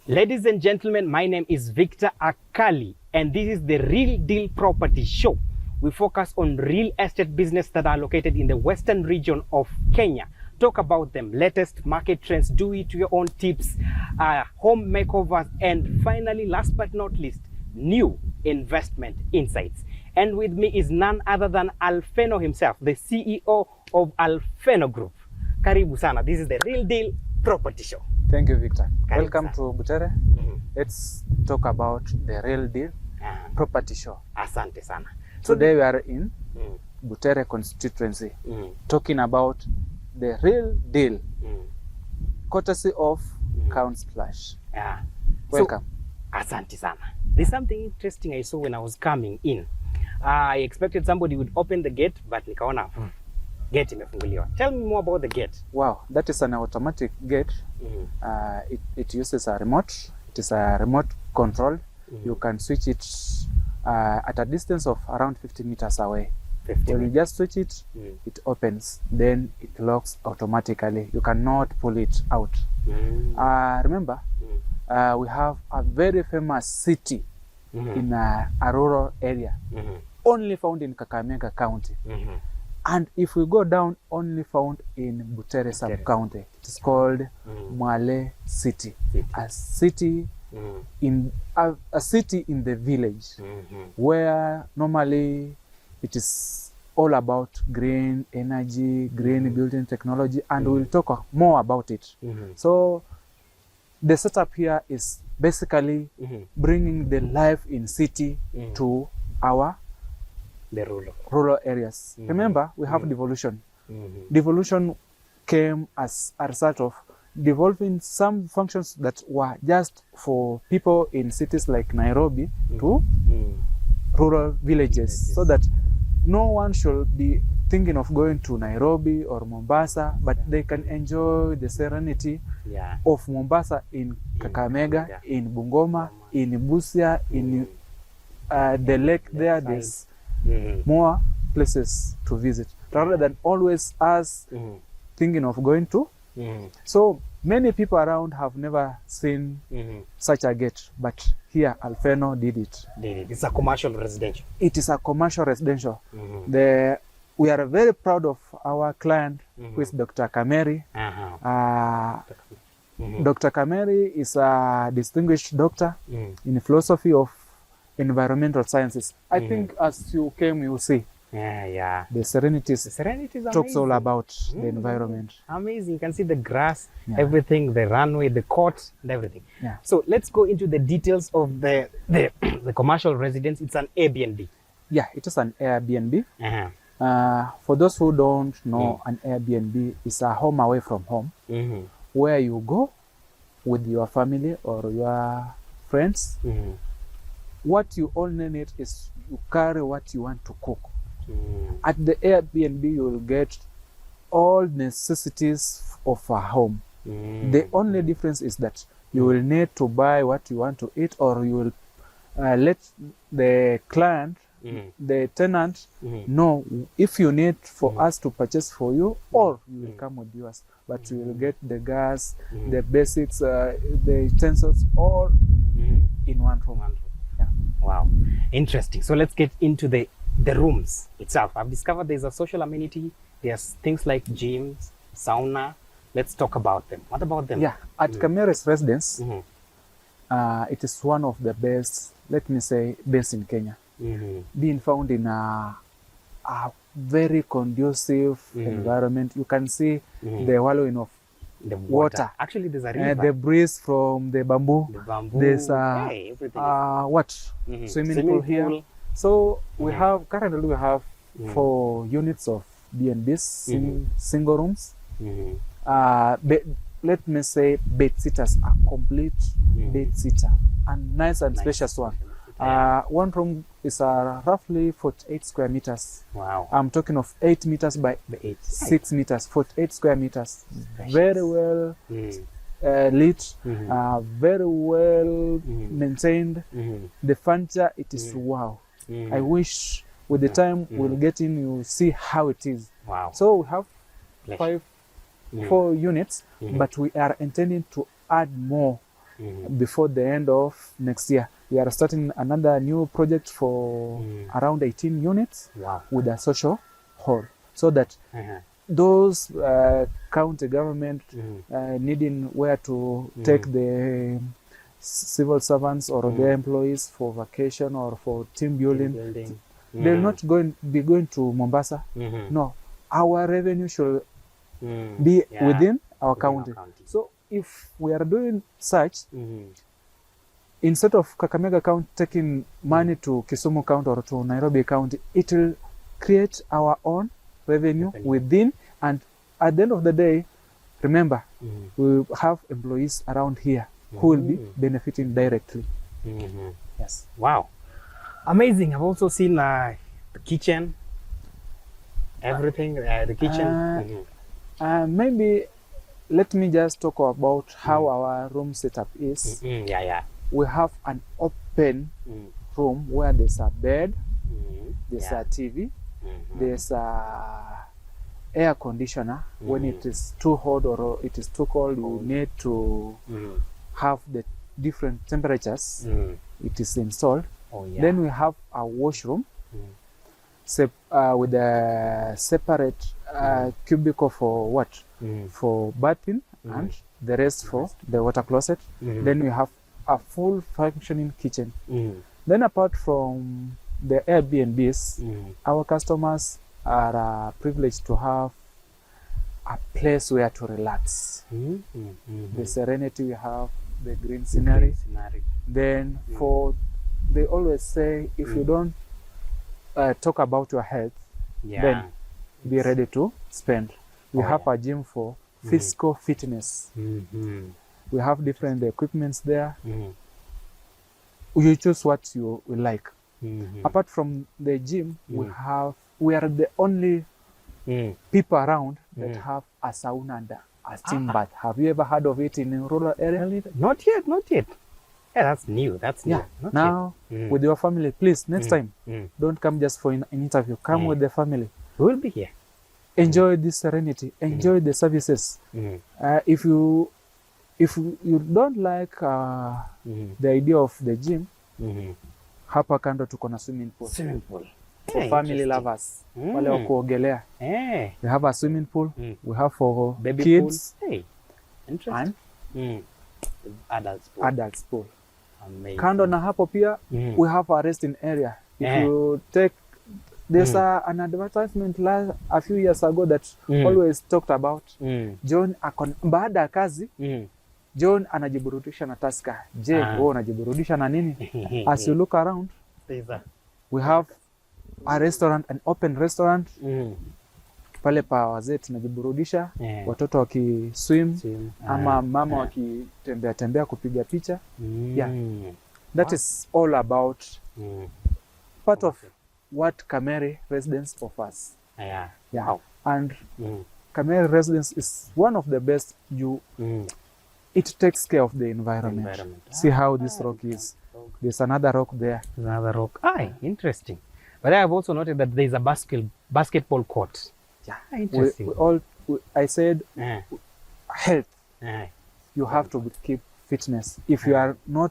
Ladies and gentlemen, my name is Victor Akali, and this is the Real Deal Property Show. We focus on real estate business that are located in the western region of Kenya. Talk about them, latest market trends, do it to your own tips, home makeovers, and finally, last but not least, new investment insights. And with me is none other than Alfeno himself, the CEO of Alfeno Group. Karibu sana. This is the Real Deal Property Show. Thank you, Victor. Karibu Welcome sana. to Butere. Let's talk about the Real Deal Property Show. Asante sana. Today we are in Butere Constituency, talking about the Real Deal, courtesy of Council Lush. Yeah. Welcome. So, asante sana. There's something interesting I saw when I was coming in. I expected somebody would open the gate, but nikaona gate imefunguliwa. Tell me more about the gate. Wow, that is an automatic gate. It uses a remote. It is a remote control. You can switch it at a distance of around 50 meters away. 50 When you just switch it, it opens. Then it locks automatically. You cannot pull it out. Remember, we have a very famous city in a rural area, only found in Kakamega County. And if we go down, only found in Butere sub-county. It is called Mwale City. A city in a city in the village, where normally it is all about green energy, green building technology, and we'll talk more about it. So the setup here is basically bringing the life in city to our rural areas. Remember, we have devolution. Devolution came as a result of devolving some functions that were just for people in cities like Nairobi to rural villages, so that no one should be thinking of going to Nairobi or Mombasa, but they can enjoy the serenity of Mombasa in Kakamega, in Bungoma, in Busia, in the lake there. There's more places to visit rather than always us thinking of going to. So many people around have never seen such a gate, but here Alfeno did it. It's a commercial residential. It is a commercial residential. We are very proud of our client, who is Dr. Kameri. Dr. Kameri is a distinguished doctor in philosophy of environmental sciences. I think as you came, you will see. The Serenities talks all about the environment. Amazing. You can see the grass, everything, the runway, the court, and everything. So let's go into the details of the commercial residence. It's an Airbnb. Yeah, it is an Airbnb. For those who don't know, an Airbnb is a home away from home, where you go with your family or your friends. What you only need is you carry what you want to cook. At the Airbnb, you will get all necessities of a home. The only difference is that you will need to buy what you want to eat, or you will let the client, the tenant, know if you need for us to purchase for you, or you will come with yours. But you will get the gas, the basics, the utensils, all in one room. Wow, interesting. So let's get into the rooms itself. I've discovered there's a social amenity. There's things like gyms, sauna. Let's talk about them. What about them? Yeah, at Kameri's residence, it is one of the best, let me say, best in Kenya. Being found in a very conducive environment. You can see the wallowing of the water. Actually, there's a river. The breeze from the bamboo. There's swimming pool here. So we have currently 4 units of B&Bs, single rooms. Let me say bed sitters, a complete bed sitter, and nice and spacious one. One room is roughly 48 square meters. Wow. I'm talking of 8 meters by 6 meters, 48 square meters. Very well lit, very well maintained. The furniture, it is wow. I wish with the time we'll get in, you'll see how it is. Wow. So we have 4 units, but we are intending to add more before the end of next year. We are starting another new project for around 18 units with a social hall, so that those county government needing where to take the civil servants or their employees for vacation or for team building. They're not be going to Mombasa. No, our revenue should be within our county. So if we are doing such, instead of Kakamega County taking money to Kisumu County or to Nairobi County, it will create our own revenue within, and at the end of the day, remember, we have employees around here who will be benefiting directly. Yes. Wow. Amazing. I've also seen the kitchen, everything, the kitchen. Maybe let me just talk about how our room setup is. We have an open room where there's a bed, there's a TV, there's a air conditioner. When it is too hot or it is too cold, we need to have the different temperatures. It is installed. Then we have a washroom with a separate cubicle for what? For bathing and the rest for the water closet. Then we have a full functioning kitchen. Then apart from the Airbnbs, our customers are privileged to have a place where to relax. The serenity we have, the green scenery. Then they always say, if you don't talk about your health, then be ready to spend. We have a gym for physical fitness. We have different equipments there. You choose what you like. Apart from the gym, we are the only people around that have a sauna and a steam bath. Have you ever heard of it in a rural area? Not yet. Yeah, that's new. Now, with your family, please, next time, don't come just for an interview. Come with the family. We'll be here. Enjoy this serenity. Enjoy the services. If you don't like the idea of the gym, hapa kando tuko na swimming pool. For family lovers, wale wa kuogelea. We have a swimming pool. We have for baby kids. Pool. Interesting. And adults pool. Amazing. Kando na hapo pia, we have a resting area. If you take, there's an advertisement a few years ago that always talked about John baada ya kazi, John anajiburudisha na Tusker. Je, wewe unajiburudisha na nini? As you look around, we have a restaurant, an open restaurant. Pale pa wazee tunajiburudisha, watoto wakiswim ama mama wakitembea kupiga picha. That is all about part of what Kamere residence offers. Wow. And Kamere residence is one of the best. It takes care of the environment. See how this rock is. There's another rock there. Interesting. But I have also noted that there is a basketball court. Interesting. I said health. You have to keep fitness. If you are not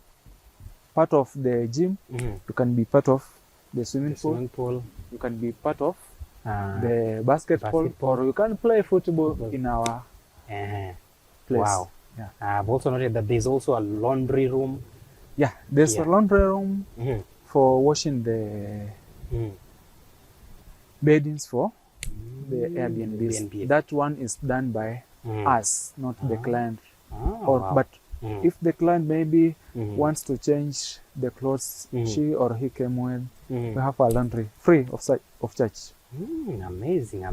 part of the gym, you can be part of the swimming pool. You can be part of the basketball, or you can play football in our place. Wow. I've also noted that there's also a laundry room. There's a laundry room for washing the beddings for the Airbnbs. That one is done by us, not the client. But if the client maybe wants to change the clothes she or he came with, we have a laundry free of charge. Amazing.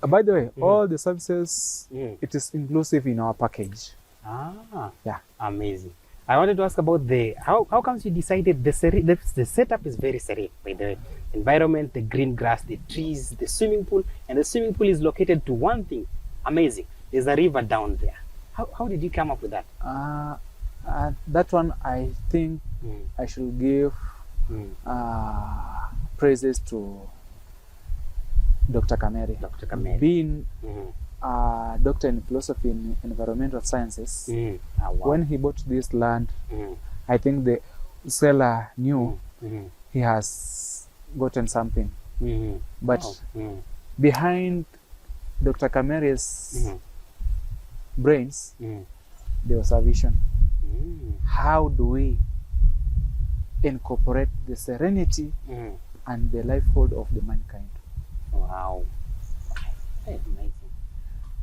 By the way, all the services, it is inclusive in our package. Amazing. I wanted to ask about how comes you decided the setup is very serene, by the environment, the green grass, the trees, the swimming pool, and the swimming pool is located to one thing. Amazing. There's a river down there. How did you come up with that? That one, I think I should give praises to Dr. Kamere. Dr. Kamere. Being a doctor in philosophy in environmental sciences. Ah, wow. When he bought this land, I think the seller knew he has gotten something. But behind Dr. Kamere's brains, there was a vision. How do we incorporate the serenity and the lifehold of the mankind? Wow. Hey, amazing.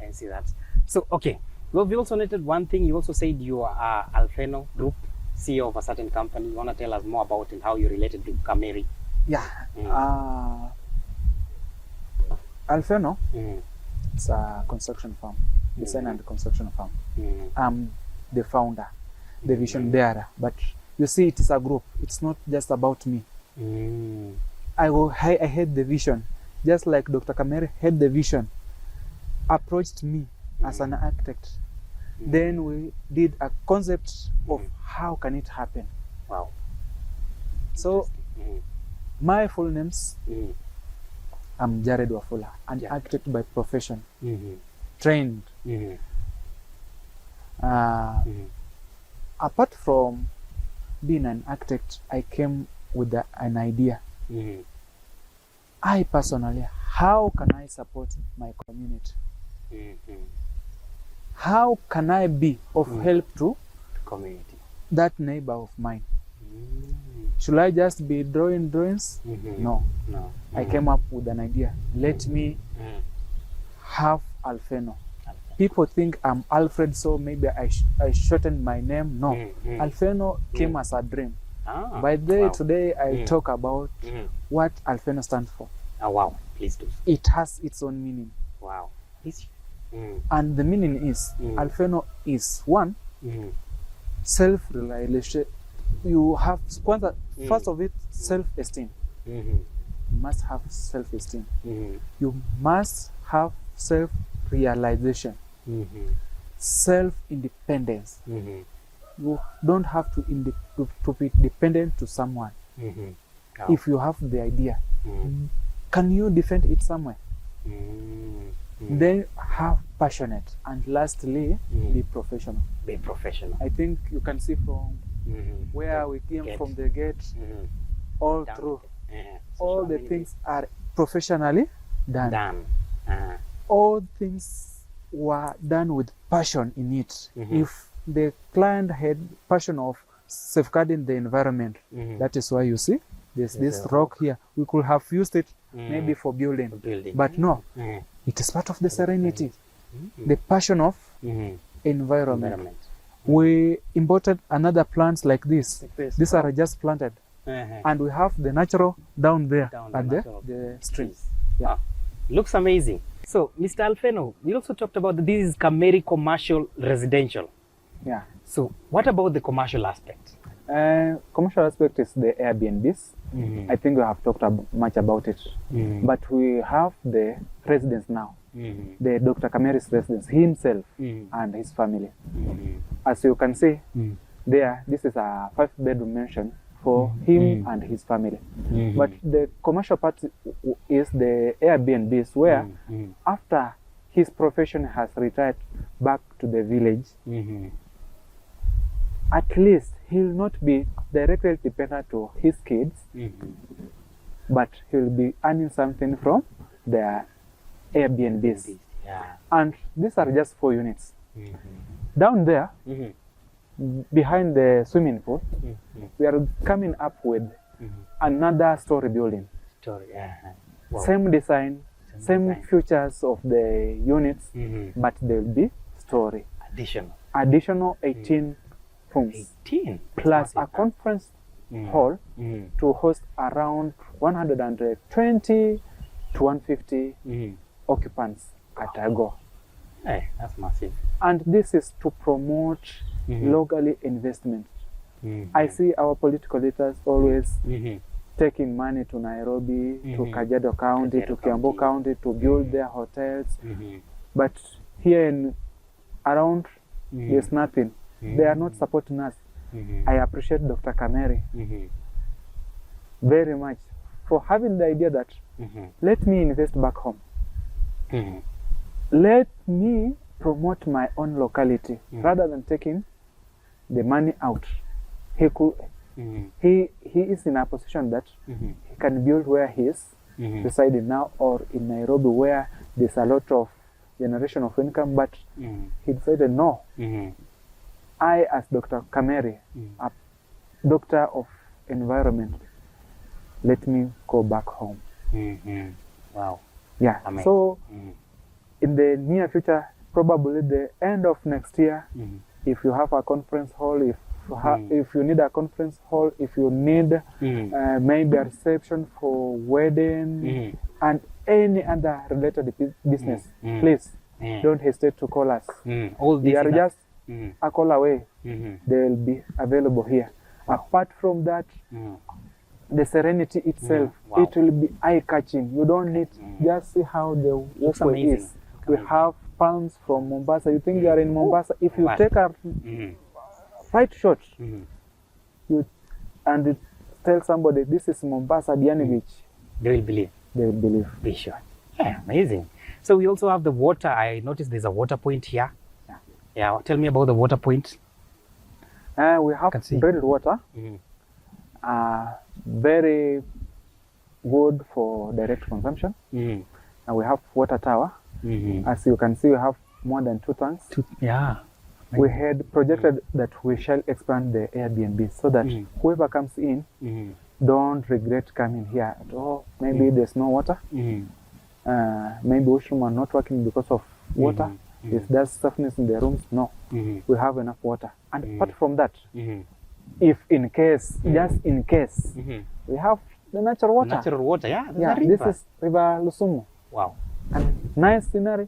I see that. So, okay. Well, we also noted one thing. You also said you are Alfeno Group, CEO of a certain company. You want to tell us more about it, how you related to Kameri? Yeah. Alfeno, it's a construction firm, design and construction firm. I'm the founder, the vision bearer. But you see, it is a group. It's not just about me. I had the vision, just like Dr. Kamere had the vision, approached me as an architect. Then we did a concept of how can it happen. Wow. So my full names, I'm Jared Wafula, an architect by profession, trained. Apart from being an architect, I came with an idea. I personally, how can I support my community? How can I be of help to community, that neighbor of mine? Should I just be drawing drawings? No. I came up with an idea. Let me have Alfeno. People think I'm Alfred, so maybe I shortened my name. No. Alfeno came as a dream. By today, I talk about what Alfeno stands for. Oh, wow. Please do. It has its own meaning. Wow. And the meaning is, Alfeno is one, self-realization. You have, first of it, self-esteem. You must have self-esteem. You must have self-realization. Self-independence. You don't have to be dependent to someone. If you have the idea, can you defend it somewhere? Then have passionate, and lastly, be professional. Be professional. I think you can see from where we came from the gate, all Down through, so all the things are professionally done. All things were done with passion in it. If the client had passion of safeguarding the environment, that is why you see there's this rock here. We could have used it maybe for building. But no, it is part of the serenity, the passion of environment. We imported another plants like this. These are just planted. And we have the natural down there at the streets. Yeah. Looks amazing. So, Mr. Alfeno, we also talked about that this is Kameri commercial residential. Yeah. So, what about the commercial aspect? Commercial aspect is the Airbnbs. I think we have talked much about it. But we have the residence now. The Dr. Kamere's residence, himself and his family. As you can see there, this is a 5-bedroom mansion for him and his family. But the commercial part is the Airbnbs, where after his profession has retired back to the village, at least he will not be directly dependent to his kids, but he will be earning something from their Airbnbs. And these are just 4 units. Down there, behind the swimming pool, we are coming up with another story building. Wow. Same design, same features of the units, but there will be story. Additional 18 rooms. 18? Plus a conference hall to host around 120 to 150 occupants at a go. Hey, that's massive. And this is to promote locally investment. I see our political leaders always taking money to Nairobi, to Kajiado County, to Kiambu County to build their hotels. But here in around, there's nothing. They are not supporting us. I appreciate Dr. Kamere very much for having the idea that let me invest back home. let me promote my own locality rather than taking the money out. He could, he is in a position that he can build where he is residing now, or in Nairobi where there's a lot of generation of income, but he decided no. I, as Dr. Kameri, a doctor of environment, let me go back home. Wow. Yeah. Amazing. So in the near future, probably the end of next year, if you have a conference hall, if you need a conference hall, if you need maybe a reception for wedding and any other related business, please don't hesitate to call us. All We these are just a call away. Mhm. They will be available here. Apart from that, the Serenity itself, Wow. it will be eye-catching. You don't need, just see how the Looks walkway amazing. is. We have palms from Mombasa. You think you are in Mombasa. If you Wow. take a right shot, you and you tell somebody this is Mombasa, Diani Beach, They will believe. they will believe. Be sure. Yeah, amazing. So we also have the water. I noticed there's a water point here. Yeah, tell me about the water point. We have Can see. bottled water, very good for direct consumption. And we have water tower. As you can see, we have more than 2 tanks. Yeah. We had projected that we shall expand the Airbnb so that whoever comes in don't regret coming here at all. Maybe there's no water. Maybe washroom are not working because of water. If there's softness in the rooms, no. We have enough water. And apart from that, if in case, just in case, we have the natural water. Natural water, yeah. There's Yeah, a river. this is River Lusumo. Wow. And nice scenery,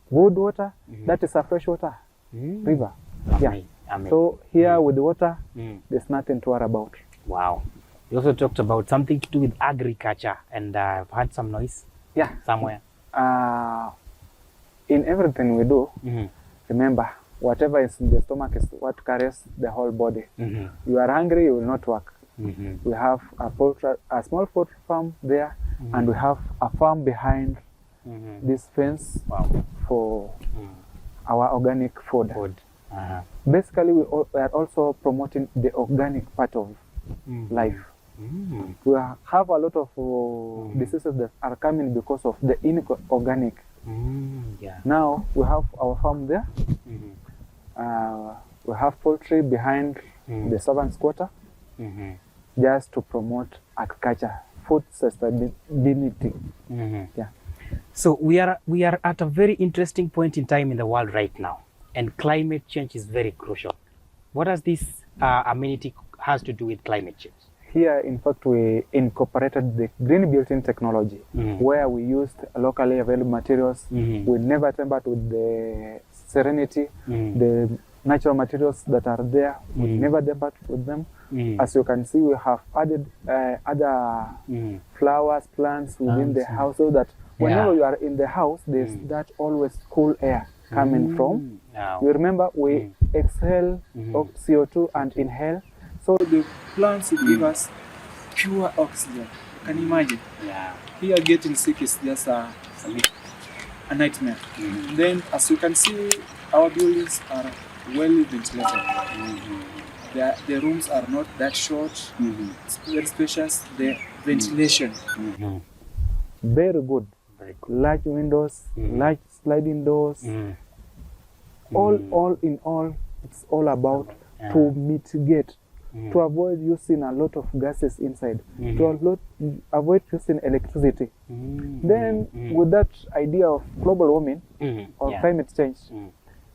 good water. That is a fresh water river. Yeah. Amazing. So here with the water, there's nothing to worry about. Wow. You also talked about something to do with agriculture, and I've heard some noise Yeah. somewhere. In everything we do, remember, whatever is in the stomach is what carries the whole body. You are hungry, you will not work. We have a small poultry farm there, and we have a farm behind this fence for our organic food. Basically, we are also promoting the organic part of life. We have a lot of diseases that are coming because of the inorganic. Yeah. Now we have our farm there. We have poultry behind the servants' quarter, just to promote agriculture, food sustainability. Yeah. So we are at a very interesting point in time in the world right now, and climate change is very crucial. What does this amenity has to do with climate change? Here, in fact, we incorporated the green built-in technology, where we used locally available materials. We never tampered with the Serenity, the natural materials that are there. We never tampered with them. As you can see, we have added other flowers, plants within the house, so that whenever you are in the house, there's that always cool air coming from. You remember, we exhale CO2 and inhale. So the plants will give us pure oxygen. Can you imagine? Yeah. Here getting sick is just a nightmare. Then, as you can see, our buildings are well ventilated. The rooms are not that short. It's very spacious. The ventilation, very good. Large windows, large sliding doors. All in all, it's all about to mitigate, to avoid using a lot of gases inside, to avoid using electricity. Then with that idea of global warming or climate change,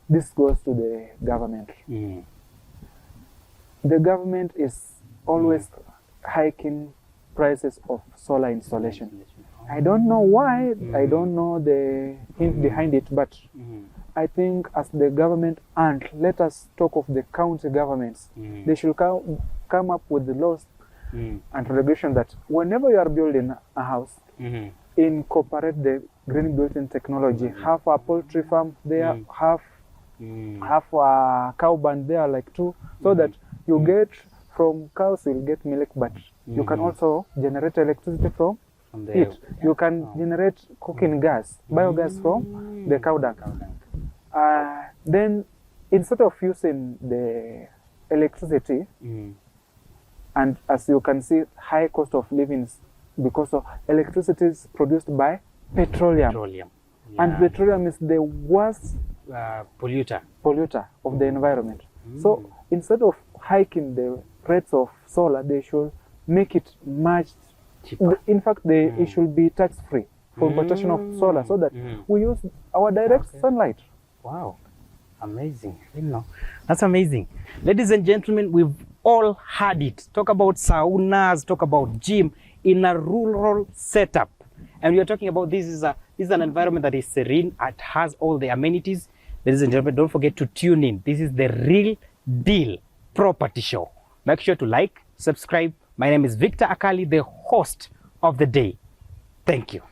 this goes to the government. The government is always hiking prices of solar installation. I don't know why, I don't know the hint behind it, but I think as the government, and let us talk of the county governments, they should come up with the laws and regulation that whenever you are building a house, incorporate the green built-in technology. Have a poultry farm there, have a cow barn there, like 2, so that you get from cows, you'll get milk, but you can also generate electricity from From the heat. You can generate cooking gas, biogas from the cow dung. Then instead of using the electricity, and as you can see, high cost of living because of electricity is produced by petroleum. And petroleum is the worst polluter of the environment. So instead of hiking the rates of solar, they should make it much cheaper. In fact, it should be tax-free for importation of solar, so that we use our direct sunlight. Wow, amazing. You know, that's amazing. Ladies and gentlemen, we've all had it. Talk about saunas, talk about gym in a rural setup. And we are talking about this is an environment that is serene. It has all the amenities. Ladies and gentlemen, don't forget to tune in. This is the Real Deal Property Show. Make sure to like, subscribe. My name is Victor Akali, the host of the day. Thank you.